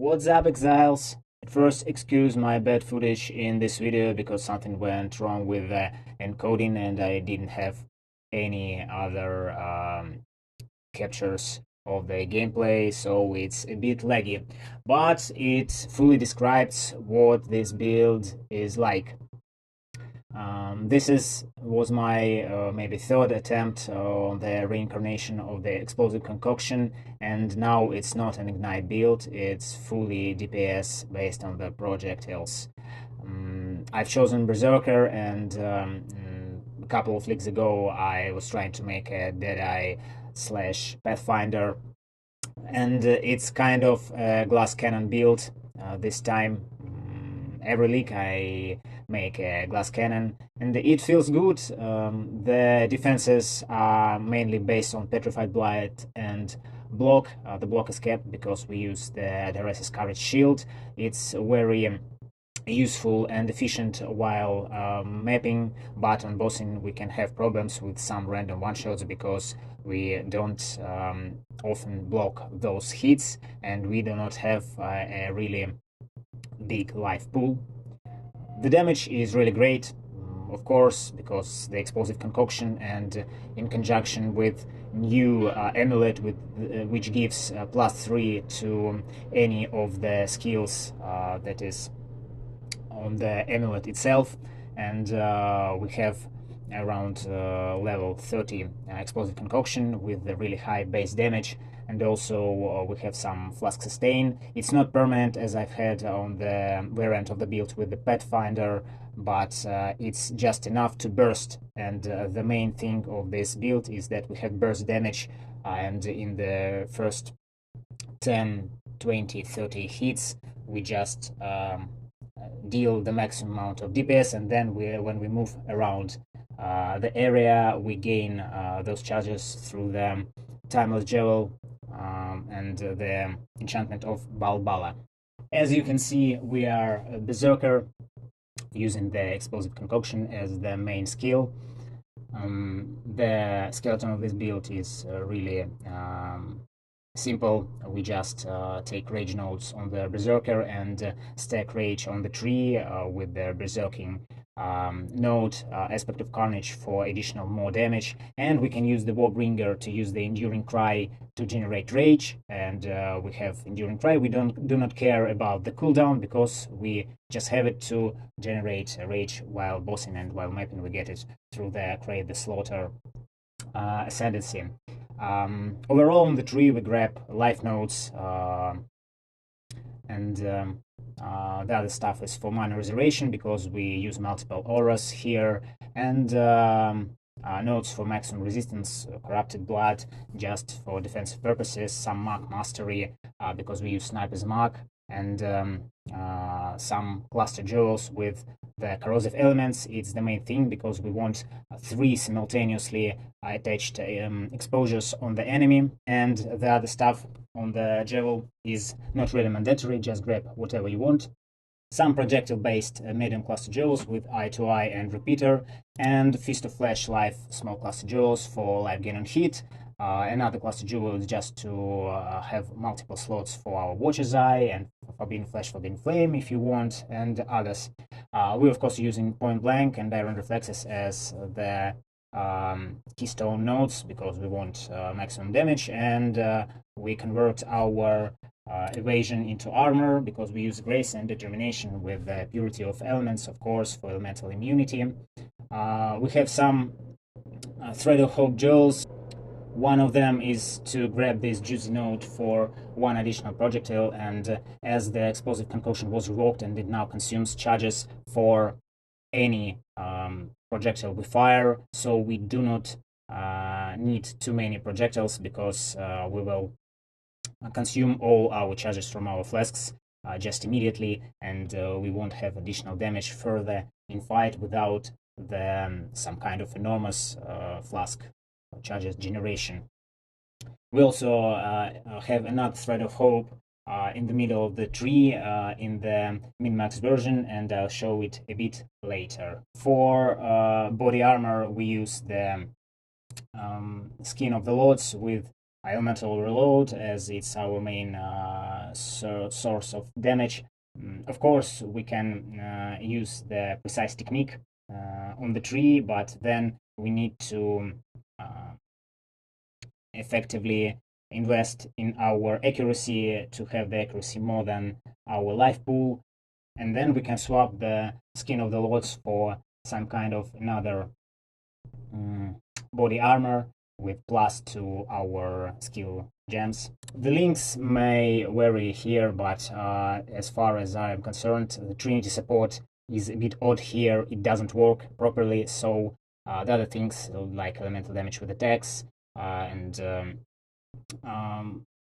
What's up, exiles? At first, excuse my bad footage in this video because something went wrong with the encoding and I didn't have any other captures of the gameplay, so it's a bit laggy. But it fully describes what this build is like. This was my maybe third attempt on the reincarnation of the explosive concoction, and now it's not an ignite build, it's fully DPS based on the projectiles. I've chosen Berserker, and a couple of leagues ago I was trying to make a Deadeye / Pathfinder, and it's kind of a glass cannon build this time. Every league I make a glass cannon and it feels good. The defenses are mainly based on petrified blight and block. The block is kept because we use the Dresses courage shield. It's very useful and efficient while mapping, but on bossing we can have problems with some random one-shots because we don't often block those hits and we do not have a really big life pool. The damage is really great, of course, because the explosive concoction, and in conjunction with new Amulet, which gives +3 to any of the skills that is on the Amulet itself, and we have around level 30 explosive concoction with the really high base damage, and also we have some Flask sustain. It's not permanent as I've had on the variant of the build with the Pathfinder, but it's just enough to burst, and the main thing of this build is that we have burst damage, and in the first 10, 20, 30 hits we just deal the maximum amount of DPS, and then when we move around the area we gain those charges through the timeless jewel and the enchantment of Balbala. As you can see, we are a Berserker using the explosive concoction as the main skill. The skeleton of this build is really simple. We just take rage nodes on the Berserker and stack rage on the tree with the berserking node, aspect of carnage for additional more damage, and we can use the Warbringer to use the enduring cry to generate rage, and we have enduring cry. We do not care about the cooldown because we just have it to generate rage while bossing, and while mapping we get it through the Create the Slaughter Ascendancy. Overall on the tree we grab life nodes, and the other stuff is for mana reservation because we use multiple auras here, and nodes for maximum resistance, corrupted blood just for defensive purposes, some mark mastery because we use sniper's mark, and some cluster jewels with the corrosive elements. It's the main thing because we want 3 simultaneously attached exposures on the enemy, and the other stuff on the jewel is not really mandatory, just grab whatever you want. Some projectile-based medium cluster jewels with eye-to-eye and repeater, and Fist of Flash life small cluster jewels for life gain on hit. Another cluster jewel is just to have multiple slots for our Watcher's Eye and Forbidden Flash, Forbidden Flame if you want, and others. We're of course using Point Blank and Iron Reflexes as the keystone nodes because we want maximum damage, and we convert our evasion into armor because we use grace and determination with the purity of elements, of course, for elemental immunity. We have some thread of hope jewels. One of them is to grab this juicy node for 1 additional projectile, and as the explosive concoction was revoked and it now consumes charges for any projectile we fire, so we do not need too many projectiles because we will consume all our charges from our flasks just immediately, and we won't have additional damage further in fight without the some kind of enormous flask charges generation. We also have another thread of hope in the middle of the tree in the min-max version, and I'll show it a bit later. For body armor we use the Skin of the Lords with elemental reload, as it's our main source of damage. Of course, we can use the precise technique on the tree, but then we need to effectively invest in our accuracy to have the accuracy more than our life pool, and then we can swap the skin of the lords for some kind of another body armor with plus to our skill gems. The links may vary here, but as far as I am concerned, the Trinity support is a bit odd here. It doesn't work properly, so the other things like elemental damage with attacks and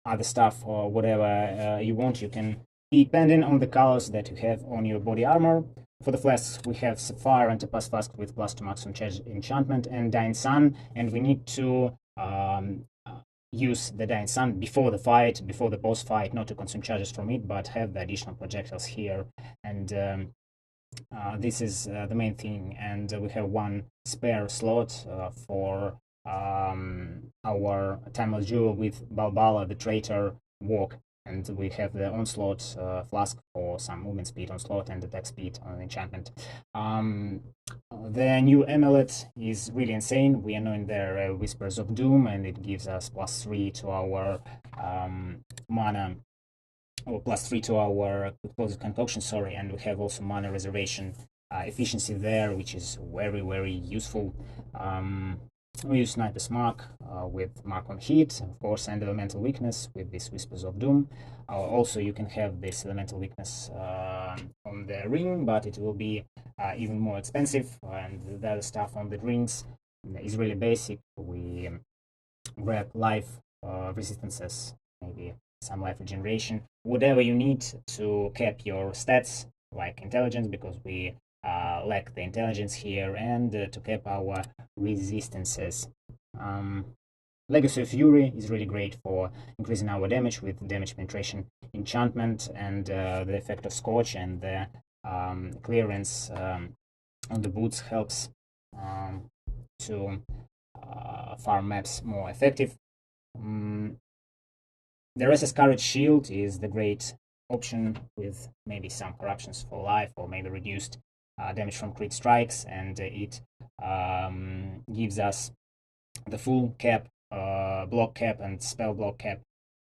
other stuff or whatever you want, you can, depending on the colors that you have on your body armor. For the flasks, we have Sapphire and Topaz Flask with plus 2 maximum charge enchantment and Dying Sun, and we need to use the Dying Sun before the fight, before the boss fight, not to consume charges from it, but have the additional projectiles here. And this is the main thing. And we have one spare slot for our Timeless Jewel with Balbala, the Traitor, walk. And we have the Onslaught Flask for some movement speed onslaught and attack speed on enchantment. The new Amulet is really insane. We are knowing there Whispers of Doom, and it gives us +3 to our mana, or +3 to our explosive concoction, sorry, and we have also mana reservation efficiency there, which is very, very useful. We use Sniper's Mark with Mark on Hit, of course, and Elemental Weakness with this Whispers of Doom. Also, you can have this Elemental Weakness on the ring, but it will be even more expensive, and the other stuff on the rings is really basic. We grab life resistances, maybe some life regeneration, whatever you need to cap your stats, like intelligence, because we lack the intelligence here, and to cap our resistances. Legacy of Fury is really great for increasing our damage with damage penetration enchantment, and the effect of Scorch and the clearance on the boots helps to farm maps more effective. The Restless Courage Shield is the great option with maybe some corruptions for life, or maybe reduced damage from crit strikes, and it gives us the full cap, block cap and spell block cap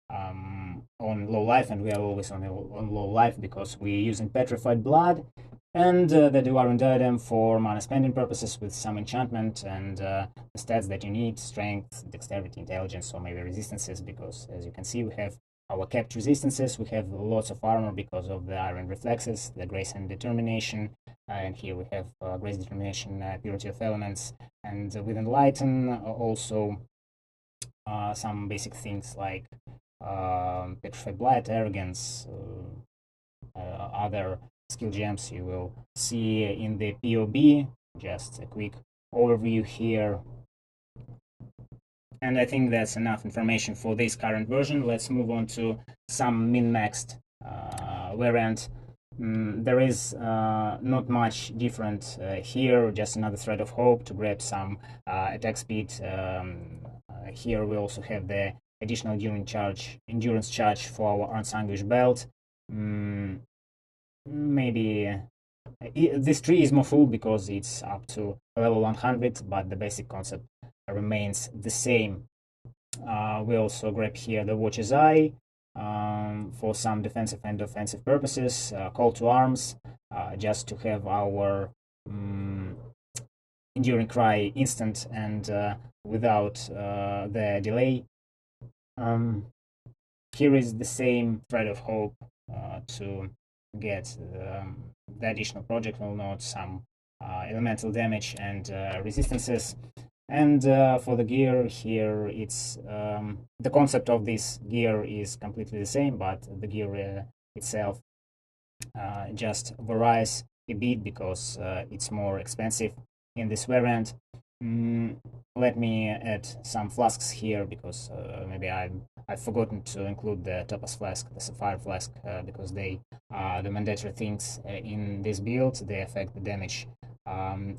on low life, and we are always on low life because we're using Petrified Blood and the Devouring Diadem for mana spending purposes with some enchantment and the stats that you need: strength, dexterity, intelligence, or maybe resistances, because as you can see we have our capped resistances. We have lots of armor because of the iron reflexes, the grace and determination, and here we have grace, determination, purity of elements, and with enlighten also some basic things like petrified blight, arrogance, other skill gems you will see in the POB. Just a quick overview here. And I think that's enough information for this current version. Let's move on to some min-maxed variant. There is not much different here, just another thread of hope to grab some attack speed. Here we also have the additional endurance charge for our Unsanguished belt. Maybe this tree is more full because it's up to level 100, but the basic concept remains the same. We also grab here the Watcher's Eye for some defensive and offensive purposes, Call to Arms, just to have our Enduring Cry instant and without the delay. Here is the same thread of hope to get the additional projectile nodes, some elemental damage and resistances. And for the gear here, it's the concept of this gear is completely the same, but the gear itself just varies a bit because it's more expensive in this variant. Let me add some flasks here because maybe I've forgotten to include the Topaz Flask, the Sapphire Flask, because they are the mandatory things in this build. They affect the damage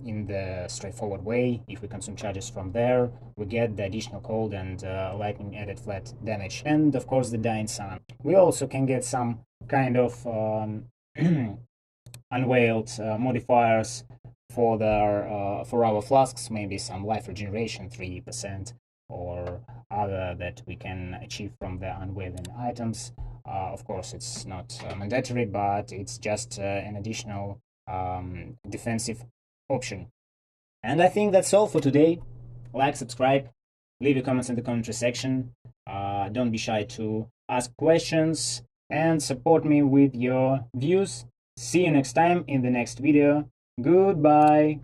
in the straightforward way. If we consume charges from there, we get the additional cold and lightning added flat damage, and of course the dying sun. We also can get some kind of unveiled modifiers for our flasks, maybe some life regeneration 3%, or other that we can achieve from the unveiling items. Of course, it's not mandatory, but it's just an additional defensive option. And I think that's all for today. Like, subscribe, leave your comments in the commentary section. Don't be shy to ask questions and support me with your views. See you next time in the next video. Goodbye.